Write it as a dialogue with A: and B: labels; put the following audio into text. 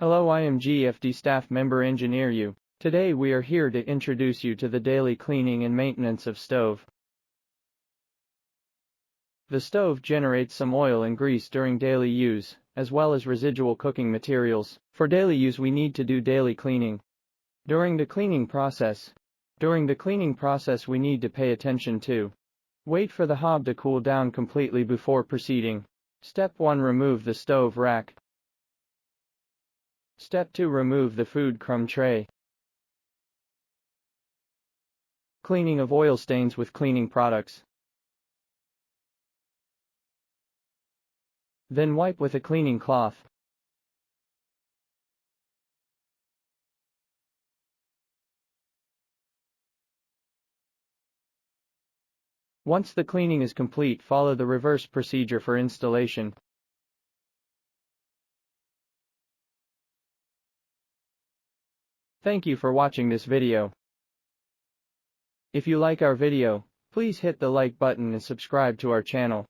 A: Hello, I am GFD staff member engineer U. Today we are here to introduce you to the daily cleaning and maintenance of stove. The stove generates some oil and grease during daily use, as well as residual cooking materials. For daily use we need to do daily cleaning. During the cleaning process we need to pay attention to. Wait for the hob to cool down completely before proceeding. Step 1. Remove the stove rack. Step 2. Remove the food crumb tray. Cleaning of oil stains with cleaning products. Then wipe with a cleaning cloth. Once the cleaning is complete, follow the reverse procedure for installation. Thank you for watching this video. If you like our video, please hit the like button and subscribe to our channel.